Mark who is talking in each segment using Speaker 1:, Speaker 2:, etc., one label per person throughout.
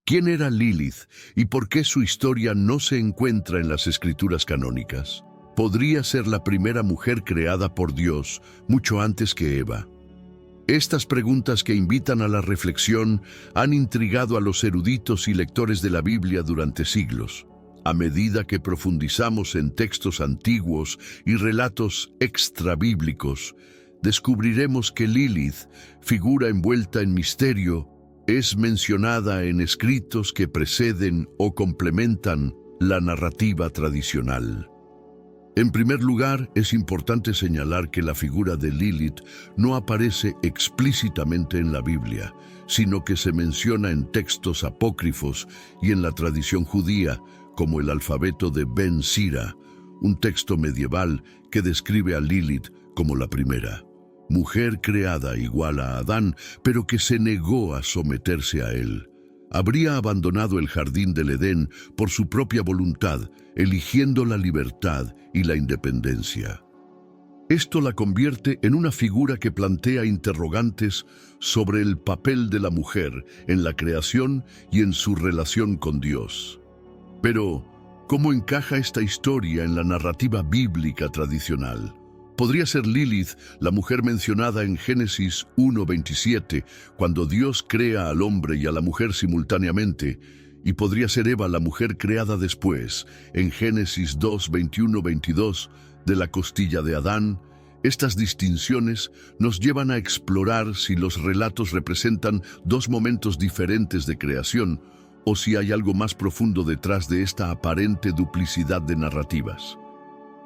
Speaker 1: ¿Quién era Lilith y por qué su historia no se encuentra en las escrituras canónicas? Podría ser la primera mujer creada por Dios mucho antes que Eva. Estas preguntas que invitan a la reflexión han intrigado a los eruditos y lectores de la Biblia durante siglos. A medida que profundizamos en textos antiguos y relatos extrabíblicos, descubriremos que Lilith, figura envuelta en misterio, es mencionada en escritos que preceden o complementan la narrativa tradicional. En primer lugar, es importante señalar que la figura de Lilith no aparece explícitamente en la Biblia, sino que se menciona en textos apócrifos y en la tradición judía, como el alfabeto de Ben Sira, un texto medieval que describe a Lilith como la primera, mujer creada igual a Adán, pero que se negó a someterse a él. Habría abandonado el jardín del Edén por su propia voluntad, eligiendo la libertad y la independencia. Esto la convierte en una figura que plantea interrogantes sobre el papel de la mujer en la creación y en su relación con Dios. Pero, ¿cómo encaja esta historia en la narrativa bíblica tradicional? Podría ser Lilith la mujer mencionada en Génesis 1:27, cuando Dios crea al hombre y a la mujer simultáneamente, y podría ser Eva la mujer creada después, en Génesis 2:21-22, de la costilla de Adán. Estas distinciones nos llevan a explorar si los relatos representan dos momentos diferentes de creación, o si hay algo más profundo detrás de esta aparente duplicidad de narrativas.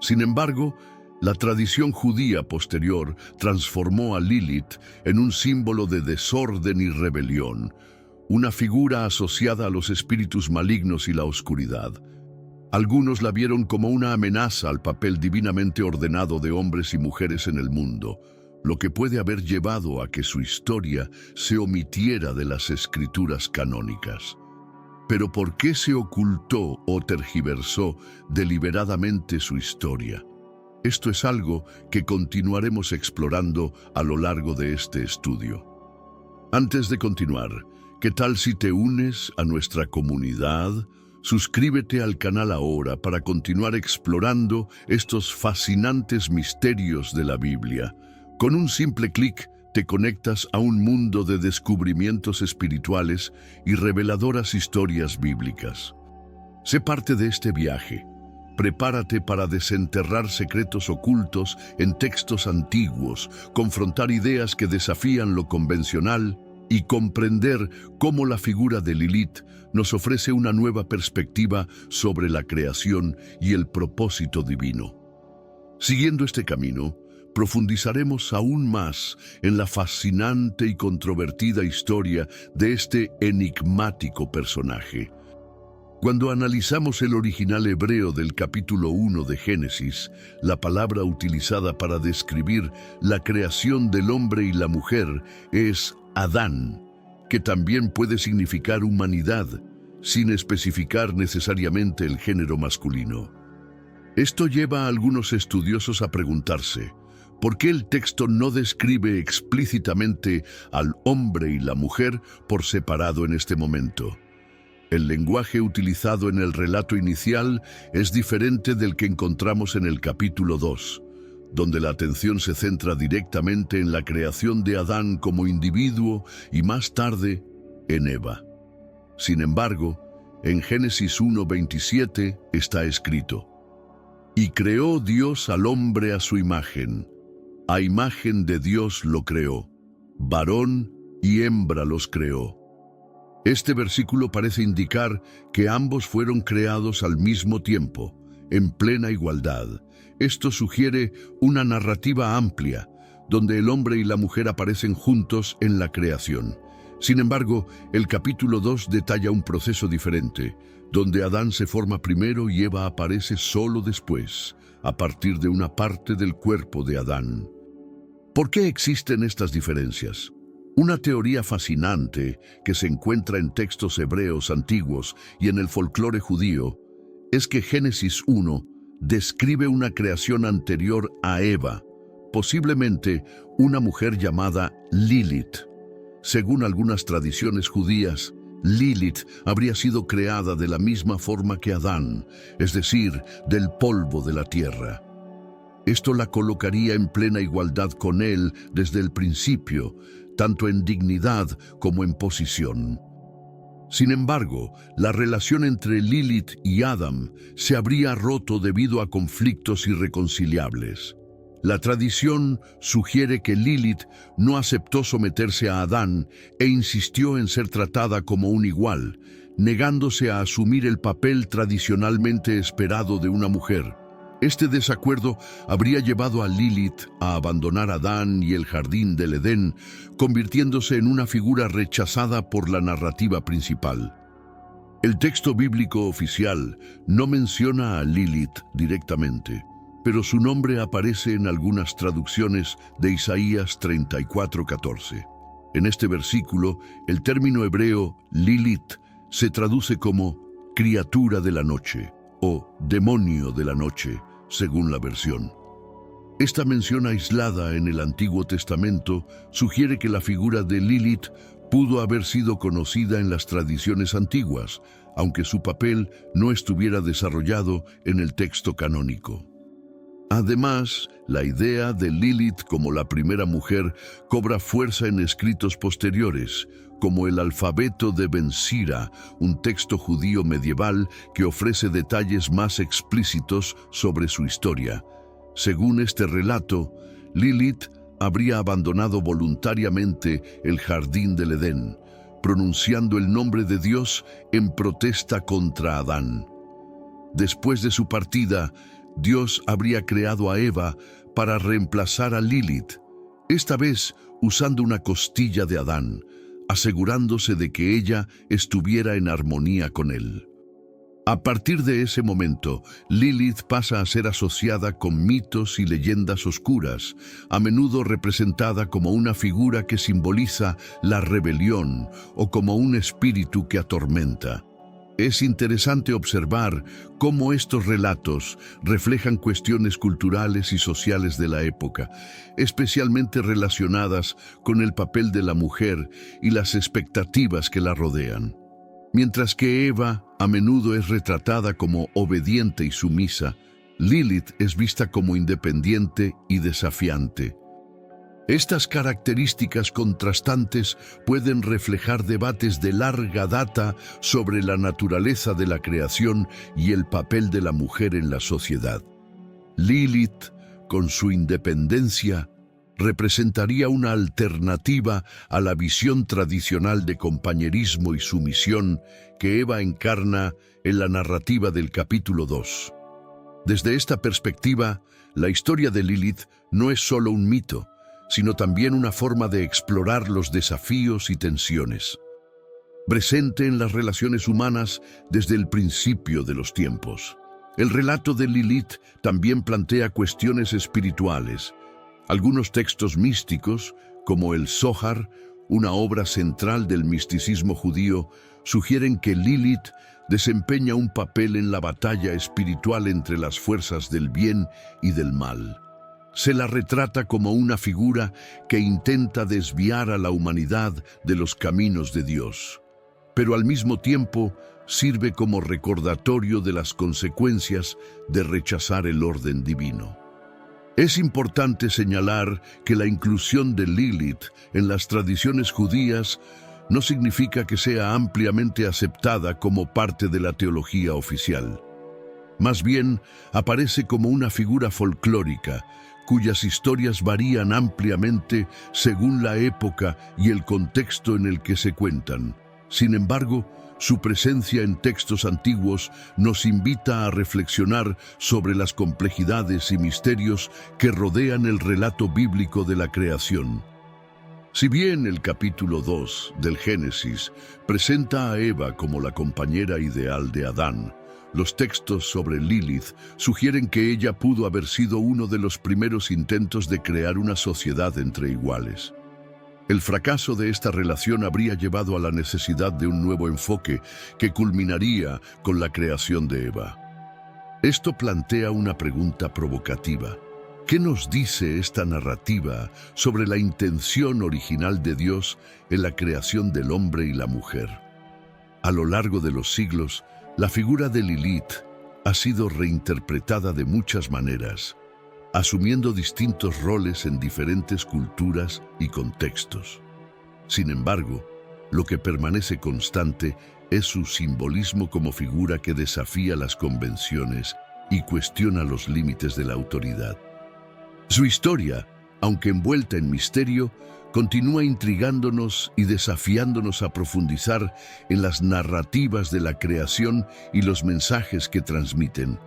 Speaker 1: Sin embargo, la tradición judía posterior transformó a Lilith en un símbolo de desorden y rebelión, una figura asociada a los espíritus malignos y la oscuridad. Algunos la vieron como una amenaza al papel divinamente ordenado de hombres y mujeres en el mundo, lo que puede haber llevado a que su historia se omitiera de las escrituras canónicas. Pero ¿por qué se ocultó o tergiversó deliberadamente su historia? Esto es algo que continuaremos explorando a lo largo de este estudio. Antes de continuar, ¿qué tal si te unes a nuestra comunidad? Suscríbete al canal ahora para continuar explorando estos fascinantes misterios de la Biblia. Con un simple clic, te conectas a un mundo de descubrimientos espirituales y reveladoras historias bíblicas. Sé parte de este viaje. Prepárate para desenterrar secretos ocultos en textos antiguos, confrontar ideas que desafían lo convencional y comprender cómo la figura de Lilith nos ofrece una nueva perspectiva sobre la creación y el propósito divino. Siguiendo este camino, profundizaremos aún más en la fascinante y controvertida historia de este enigmático personaje. Cuando analizamos el original hebreo del capítulo 1 de Génesis, la palabra utilizada para describir la creación del hombre y la mujer es Adán, que también puede significar humanidad, sin especificar necesariamente el género masculino. Esto lleva a algunos estudiosos a preguntarse, ¿por qué el texto no describe explícitamente al hombre y la mujer por separado en este momento? El lenguaje utilizado en el relato inicial es diferente del que encontramos en el capítulo 2, donde la atención se centra directamente en la creación de Adán como individuo y más tarde en Eva. Sin embargo, en Génesis 1:27 está escrito: «Y creó Dios al hombre a su imagen, a imagen de Dios lo creó, varón y hembra los creó». Este versículo parece indicar que ambos fueron creados al mismo tiempo, en plena igualdad. Esto sugiere una narrativa amplia, donde el hombre y la mujer aparecen juntos en la creación. Sin embargo, el capítulo 2 detalla un proceso diferente, donde Adán se forma primero y Eva aparece solo después, a partir de una parte del cuerpo de Adán. ¿Por qué existen estas diferencias? Una teoría fascinante que se encuentra en textos hebreos antiguos y en el folclore judío es que Génesis 1 describe una creación anterior a Eva, posiblemente una mujer llamada Lilith. Según algunas tradiciones judías, Lilith habría sido creada de la misma forma que Adán, es decir, del polvo de la tierra. Esto la colocaría en plena igualdad con él desde el principio, tanto en dignidad como en posición. Sin embargo, la relación entre Lilith y Adam se habría roto debido a conflictos irreconciliables. La tradición sugiere que Lilith no aceptó someterse a Adán e insistió en ser tratada como un igual, negándose a asumir el papel tradicionalmente esperado de una mujer. Este desacuerdo habría llevado a Lilith a abandonar Adán y el jardín del Edén, convirtiéndose en una figura rechazada por la narrativa principal. El texto bíblico oficial no menciona a Lilith directamente, pero su nombre aparece en algunas traducciones de Isaías 34:14. En este versículo, el término hebreo Lilith se traduce como criatura de la noche o demonio de la noche, según la versión. Esta mención aislada en el Antiguo Testamento sugiere que la figura de Lilith pudo haber sido conocida en las tradiciones antiguas, aunque su papel no estuviera desarrollado en el texto canónico. Además, la idea de Lilith como la primera mujer cobra fuerza en escritos posteriores, como el alfabeto de Ben Sira, un texto judío medieval que ofrece detalles más explícitos sobre su historia. Según este relato, Lilith habría abandonado voluntariamente el jardín del Edén, pronunciando el nombre de Dios en protesta contra Adán. Después de su partida, Dios habría creado a Eva para reemplazar a Lilith, esta vez usando una costilla de Adán, asegurándose de que ella estuviera en armonía con él. A partir de ese momento, Lilith pasa a ser asociada con mitos y leyendas oscuras, a menudo representada como una figura que simboliza la rebelión o como un espíritu que atormenta. Es interesante observar cómo estos relatos reflejan cuestiones culturales y sociales de la época, especialmente relacionadas con el papel de la mujer y las expectativas que la rodean. Mientras que Eva a menudo es retratada como obediente y sumisa, Lilith es vista como independiente y desafiante. Estas características contrastantes pueden reflejar debates de larga data sobre la naturaleza de la creación y el papel de la mujer en la sociedad. Lilith, con su independencia, representaría una alternativa a la visión tradicional de compañerismo y sumisión que Eva encarna en la narrativa del capítulo 2. Desde esta perspectiva, la historia de Lilith no es solo un mito, sino también una forma de explorar los desafíos y tensiones, presente en las relaciones humanas desde el principio de los tiempos. El relato de Lilith también plantea cuestiones espirituales. Algunos textos místicos, como el Zohar, una obra central del misticismo judío, sugieren que Lilith desempeña un papel en la batalla espiritual entre las fuerzas del bien y del mal. Se la retrata como una figura que intenta desviar a la humanidad de los caminos de Dios, pero al mismo tiempo sirve como recordatorio de las consecuencias de rechazar el orden divino. Es importante señalar que la inclusión de Lilith en las tradiciones judías no significa que sea ampliamente aceptada como parte de la teología oficial. Más bien, aparece como una figura folclórica, cuyas historias varían ampliamente según la época y el contexto en el que se cuentan. Sin embargo, su presencia en textos antiguos nos invita a reflexionar sobre las complejidades y misterios que rodean el relato bíblico de la creación. Si bien el capítulo 2 del Génesis presenta a Eva como la compañera ideal de Adán, los textos sobre Lilith sugieren que ella pudo haber sido uno de los primeros intentos de crear una sociedad entre iguales. El fracaso de esta relación habría llevado a la necesidad de un nuevo enfoque que culminaría con la creación de Eva. Esto plantea una pregunta provocativa. ¿Qué nos dice esta narrativa sobre la intención original de Dios en la creación del hombre y la mujer? A lo largo de los siglos, la figura de Lilith ha sido reinterpretada de muchas maneras, asumiendo distintos roles en diferentes culturas y contextos. Sin embargo, lo que permanece constante es su simbolismo como figura que desafía las convenciones y cuestiona los límites de la autoridad. Su historia, aunque envuelta en misterio, continúa intrigándonos y desafiándonos a profundizar en las narrativas de la creación y los mensajes que transmiten.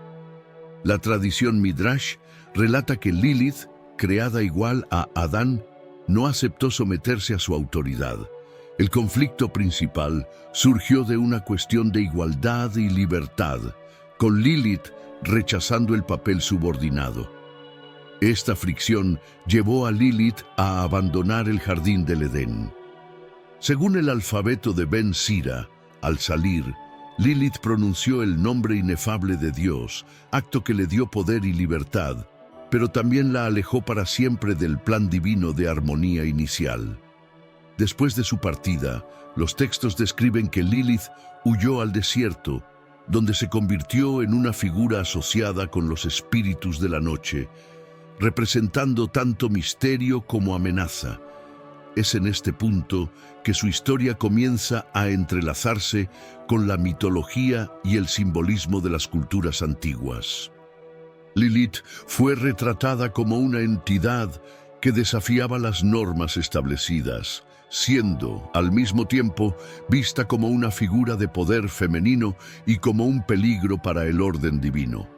Speaker 1: La tradición Midrash relata que Lilith, creada igual a Adán, no aceptó someterse a su autoridad. El conflicto principal surgió de una cuestión de igualdad y libertad, con Lilith rechazando el papel subordinado. Esta fricción llevó a Lilith a abandonar el jardín del Edén. Según el alfabeto de Ben Sira, al salir, Lilith pronunció el nombre inefable de Dios, acto que le dio poder y libertad, pero también la alejó para siempre del plan divino de armonía inicial. Después de su partida, los textos describen que Lilith huyó al desierto, donde se convirtió en una figura asociada con los espíritus de la noche, representando tanto misterio como amenaza. Es en este punto que su historia comienza a entrelazarse con la mitología y el simbolismo de las culturas antiguas. Lilith fue retratada como una entidad que desafiaba las normas establecidas, siendo, al mismo tiempo, vista como una figura de poder femenino y como un peligro para el orden divino.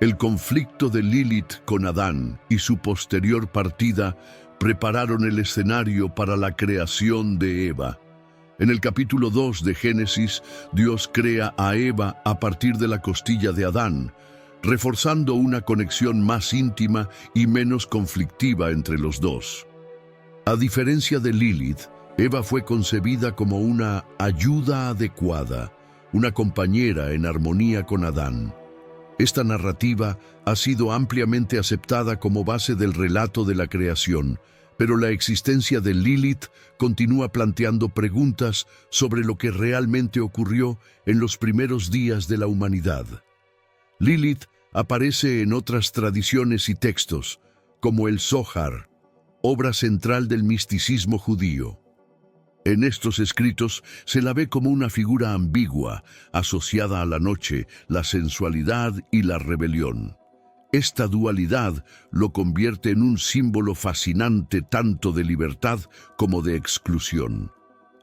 Speaker 1: El conflicto de Lilith con Adán y su posterior partida prepararon el escenario para la creación de Eva. En el capítulo 2 de Génesis, Dios crea a Eva a partir de la costilla de Adán, reforzando una conexión más íntima y menos conflictiva entre los dos. A diferencia de Lilith, Eva fue concebida como una ayuda adecuada, una compañera en armonía con Adán. Esta narrativa ha sido ampliamente aceptada como base del relato de la creación, pero la existencia de Lilith continúa planteando preguntas sobre lo que realmente ocurrió en los primeros días de la humanidad. Lilith aparece en otras tradiciones y textos, como el Zohar, obra central del misticismo judío. En estos escritos se la ve como una figura ambigua, asociada a la noche, la sensualidad y la rebelión. Esta dualidad lo convierte en un símbolo fascinante tanto de libertad como de exclusión.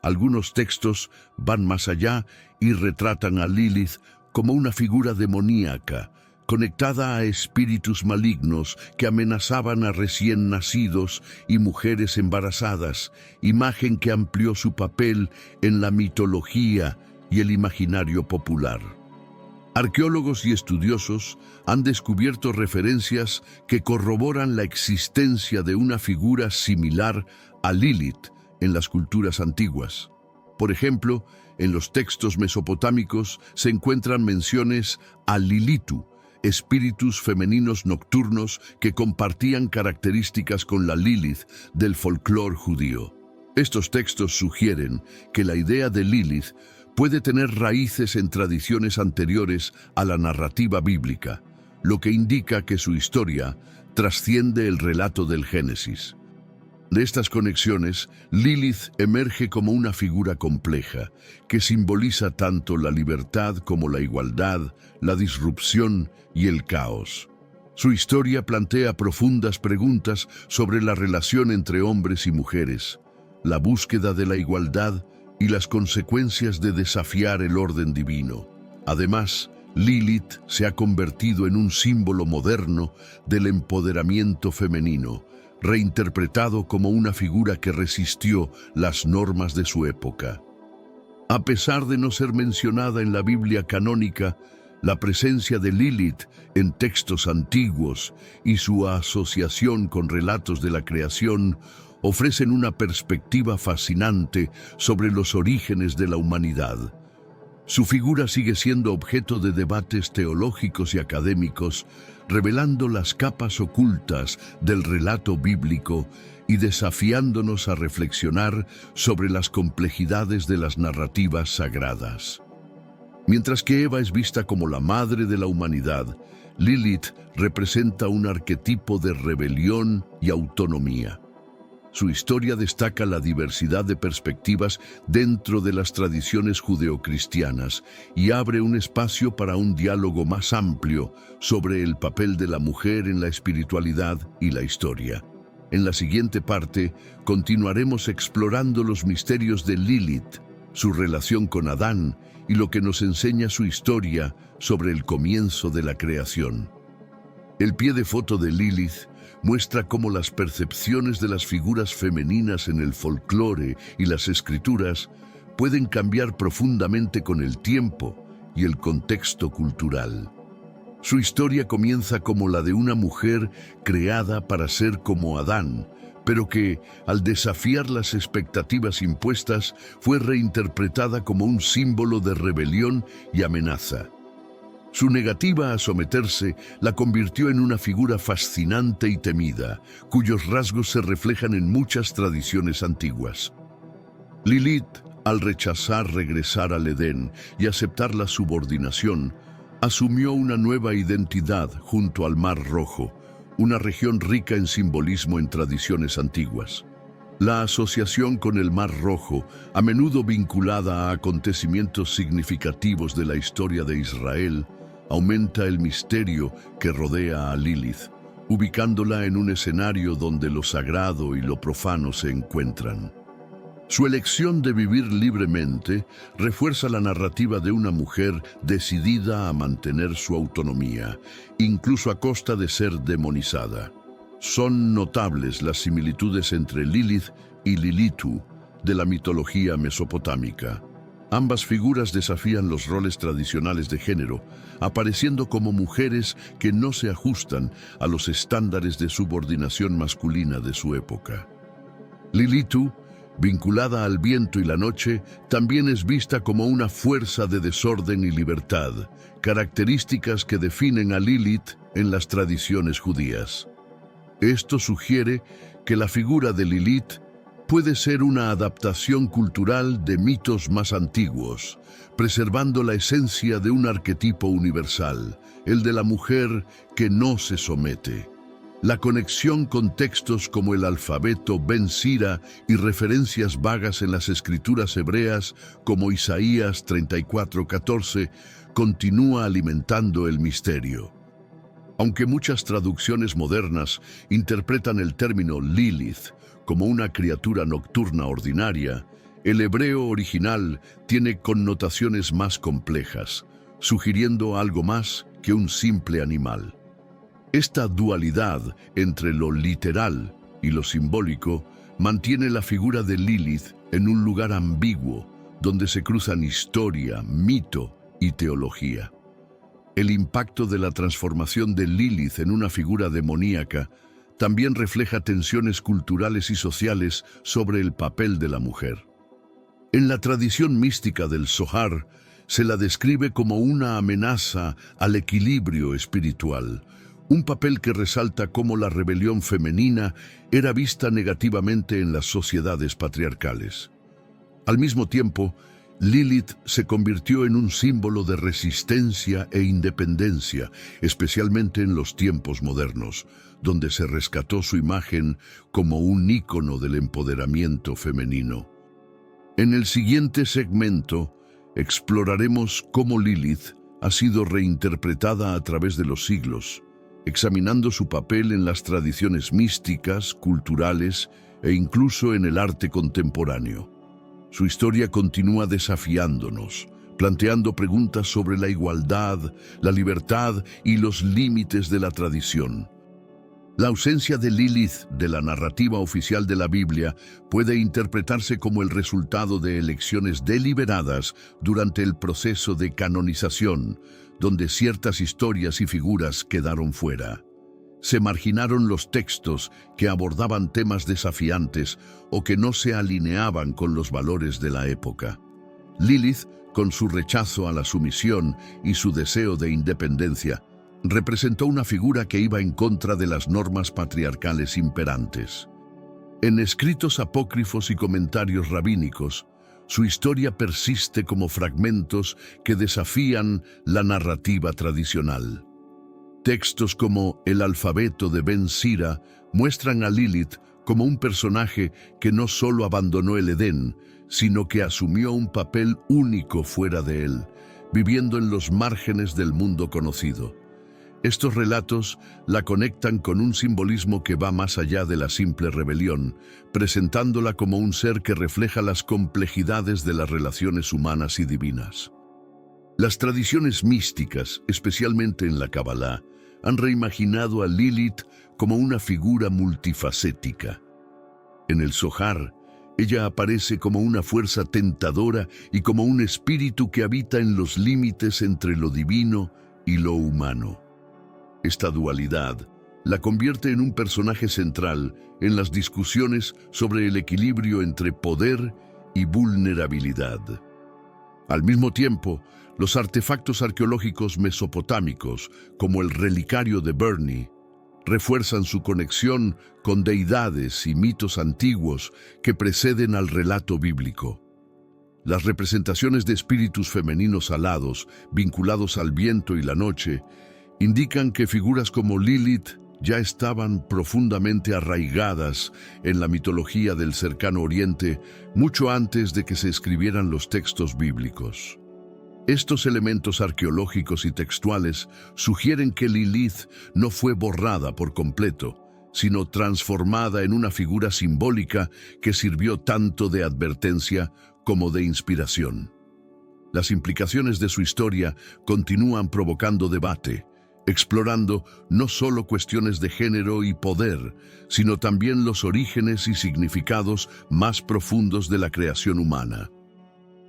Speaker 1: Algunos textos van más allá y retratan a Lilith como una figura demoníaca, conectada a espíritus malignos que amenazaban a recién nacidos y mujeres embarazadas, imagen que amplió su papel en la mitología y el imaginario popular. Arqueólogos y estudiosos han descubierto referencias que corroboran la existencia de una figura similar a Lilith en las culturas antiguas. Por ejemplo, en los textos mesopotámicos se encuentran menciones a Lilitu, espíritus femeninos nocturnos que compartían características con la Lilith del folclore judío. Estos textos sugieren que la idea de Lilith puede tener raíces en tradiciones anteriores a la narrativa bíblica, lo que indica que su historia trasciende el relato del Génesis. De estas conexiones, Lilith emerge como una figura compleja, que simboliza tanto la libertad como la igualdad, la disrupción y el caos. Su historia plantea profundas preguntas sobre la relación entre hombres y mujeres, la búsqueda de la igualdad y las consecuencias de desafiar el orden divino. Además, Lilith se ha convertido en un símbolo moderno del empoderamiento femenino, reinterpretado como una figura que resistió las normas de su época. A pesar de no ser mencionada en la Biblia canónica, la presencia de Lilith en textos antiguos y su asociación con relatos de la creación ofrecen una perspectiva fascinante sobre los orígenes de la humanidad. Su figura sigue siendo objeto de debates teológicos y académicos, revelando las capas ocultas del relato bíblico y desafiándonos a reflexionar sobre las complejidades de las narrativas sagradas. Mientras que Eva es vista como la madre de la humanidad, Lilith representa un arquetipo de rebelión y autonomía. Su historia destaca la diversidad de perspectivas dentro de las tradiciones judeocristianas y abre un espacio para un diálogo más amplio sobre el papel de la mujer en la espiritualidad y la historia. En la siguiente parte, continuaremos explorando los misterios de Lilith, su relación con Adán y lo que nos enseña su historia sobre el comienzo de la creación. El pie de foto de Lilith muestra cómo las percepciones de las figuras femeninas en el folclore y las escrituras pueden cambiar profundamente con el tiempo y el contexto cultural. Su historia comienza como la de una mujer creada para ser como Adán, pero que, al desafiar las expectativas impuestas, fue reinterpretada como un símbolo de rebelión y amenaza. Su negativa a someterse la convirtió en una figura fascinante y temida, cuyos rasgos se reflejan en muchas tradiciones antiguas. Lilith, al rechazar regresar al Edén y aceptar la subordinación, asumió una nueva identidad junto al Mar Rojo, una región rica en simbolismo en tradiciones antiguas. La asociación con el Mar Rojo, a menudo vinculada a acontecimientos significativos de la historia de Israel, aumenta el misterio que rodea a Lilith, ubicándola en un escenario donde lo sagrado y lo profano se encuentran. Su elección de vivir libremente refuerza la narrativa de una mujer decidida a mantener su autonomía, incluso a costa de ser demonizada. Son notables las similitudes entre Lilith y Lilitu de la mitología mesopotámica. Ambas figuras desafían los roles tradicionales de género, apareciendo como mujeres que no se ajustan a los estándares de subordinación masculina de su época. Lilitu, vinculada al viento y la noche, también es vista como una fuerza de desorden y libertad, características que definen a Lilith en las tradiciones judías. Esto sugiere que la figura de Lilith puede ser una adaptación cultural de mitos más antiguos, preservando la esencia de un arquetipo universal, el de la mujer que no se somete. La conexión con textos como el alfabeto Ben Sira y referencias vagas en las escrituras hebreas como Isaías 34:14 continúa alimentando el misterio. Aunque muchas traducciones modernas interpretan el término Lilith como una criatura nocturna ordinaria, el hebreo original tiene connotaciones más complejas, sugiriendo algo más que un simple animal. Esta dualidad entre lo literal y lo simbólico mantiene la figura de Lilith en un lugar ambiguo, donde se cruzan historia, mito y teología. El impacto de la transformación de Lilith en una figura demoníaca también refleja tensiones culturales y sociales sobre el papel de la mujer. En la tradición mística del Zohar, se la describe como una amenaza al equilibrio espiritual, un papel que resalta cómo la rebelión femenina era vista negativamente en las sociedades patriarcales. Al mismo tiempo, Lilith se convirtió en un símbolo de resistencia e independencia, especialmente en los tiempos modernos, donde se rescató su imagen como un ícono del empoderamiento femenino. En el siguiente segmento, exploraremos cómo Lilith ha sido reinterpretada a través de los siglos, examinando su papel en las tradiciones místicas, culturales e incluso en el arte contemporáneo. Su historia continúa desafiándonos, planteando preguntas sobre la igualdad, la libertad y los límites de la tradición. La ausencia de Lilith de la narrativa oficial de la Biblia puede interpretarse como el resultado de elecciones deliberadas durante el proceso de canonización, donde ciertas historias y figuras quedaron fuera. Se marginaron los textos que abordaban temas desafiantes o que no se alineaban con los valores de la época. Lilith con su rechazo a la sumisión y su deseo de independencia, representó una figura que iba en contra de las normas patriarcales imperantes. En escritos apócrifos y comentarios rabínicos, su historia persiste como fragmentos que desafían la narrativa tradicional. Textos como el alfabeto de Ben Sira muestran a Lilith como un personaje que no solo abandonó el Edén, sino que asumió un papel único fuera de él, viviendo en los márgenes del mundo conocido. Estos relatos la conectan con un simbolismo que va más allá de la simple rebelión, presentándola como un ser que refleja las complejidades de las relaciones humanas y divinas. Las tradiciones místicas, especialmente en la Kabbalah, han reimaginado a Lilith como una figura multifacética. En el Zohar, ella aparece como una fuerza tentadora y como un espíritu que habita en los límites entre lo divino y lo humano. Esta dualidad la convierte en un personaje central en las discusiones sobre el equilibrio entre poder y vulnerabilidad. Al mismo tiempo, los artefactos arqueológicos mesopotámicos, como el relicario de Berni, refuerzan su conexión con deidades y mitos antiguos que preceden al relato bíblico. Las representaciones de espíritus femeninos alados, vinculados al viento y la noche, indican que figuras como Lilith ya estaban profundamente arraigadas en la mitología del cercano Oriente mucho antes de que se escribieran los textos bíblicos. Estos elementos arqueológicos y textuales sugieren que Lilith no fue borrada por completo, sino transformada en una figura simbólica que sirvió tanto de advertencia como de inspiración. Las implicaciones de su historia continúan provocando debate, explorando no solo cuestiones de género y poder, sino también los orígenes y significados más profundos de la creación humana.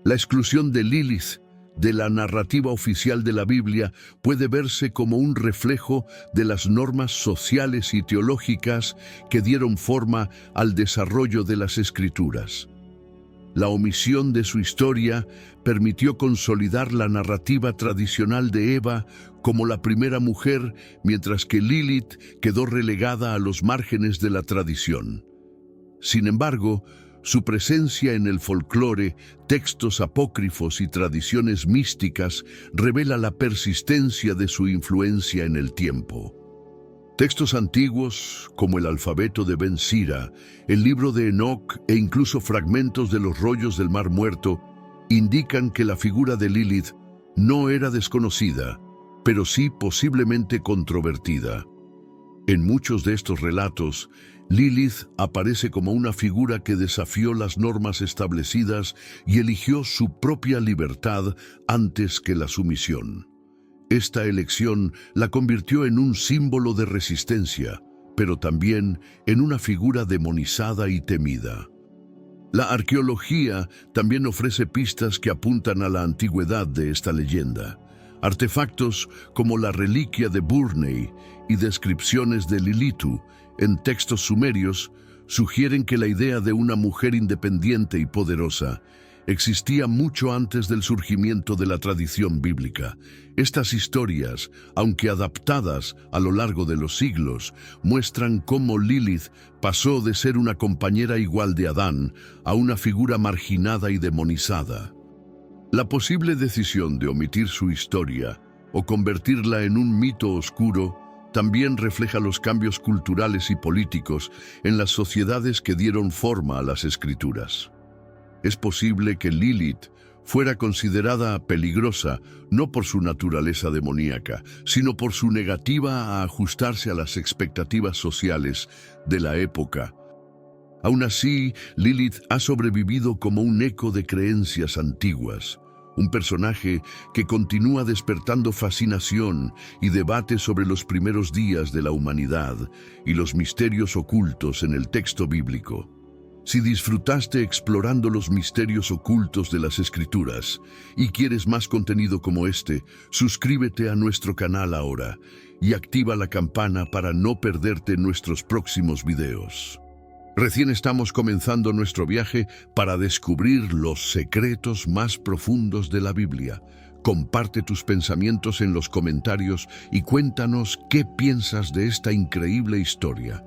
Speaker 1: La exclusión de Lilith de la narrativa oficial de la Biblia puede verse como un reflejo de las normas sociales y teológicas que dieron forma al desarrollo de las Escrituras. La omisión de su historia permitió consolidar la narrativa tradicional de Eva como la primera mujer, mientras que Lilith quedó relegada a los márgenes de la tradición. Sin embargo, su presencia en el folclore, textos apócrifos y tradiciones místicas revela la persistencia de su influencia en el tiempo. Textos antiguos, como el alfabeto de Ben Sira, el libro de Enoc e incluso fragmentos de los rollos del Mar Muerto, indican que la figura de Lilith no era desconocida, pero sí posiblemente controvertida. En muchos de estos relatos, Lilith aparece como una figura que desafió las normas establecidas y eligió su propia libertad antes que la sumisión. Esta elección la convirtió en un símbolo de resistencia, pero también en una figura demonizada y temida. La arqueología también ofrece pistas que apuntan a la antigüedad de esta leyenda. Artefactos como la reliquia de Burney y descripciones de Lilitu en textos sumerios sugieren que la idea de una mujer independiente y poderosa existía mucho antes del surgimiento de la tradición bíblica. Estas historias, aunque adaptadas a lo largo de los siglos, muestran cómo Lilith pasó de ser una compañera igual de Adán a una figura marginada y demonizada. La posible decisión de omitir su historia o convertirla en un mito oscuro también refleja los cambios culturales y políticos en las sociedades que dieron forma a las Escrituras. Es posible que Lilith fuera considerada peligrosa no por su naturaleza demoníaca, sino por su negativa a ajustarse a las expectativas sociales de la época. Aún así, Lilith ha sobrevivido como un eco de creencias antiguas, un personaje que continúa despertando fascinación y debate sobre los primeros días de la humanidad y los misterios ocultos en el texto bíblico. Si disfrutaste explorando los misterios ocultos de las Escrituras y quieres más contenido como este, suscríbete a nuestro canal ahora y activa la campana para no perderte nuestros próximos videos. Recién estamos comenzando nuestro viaje para descubrir los secretos más profundos de la Biblia. Comparte tus pensamientos en los comentarios y cuéntanos qué piensas de esta increíble historia.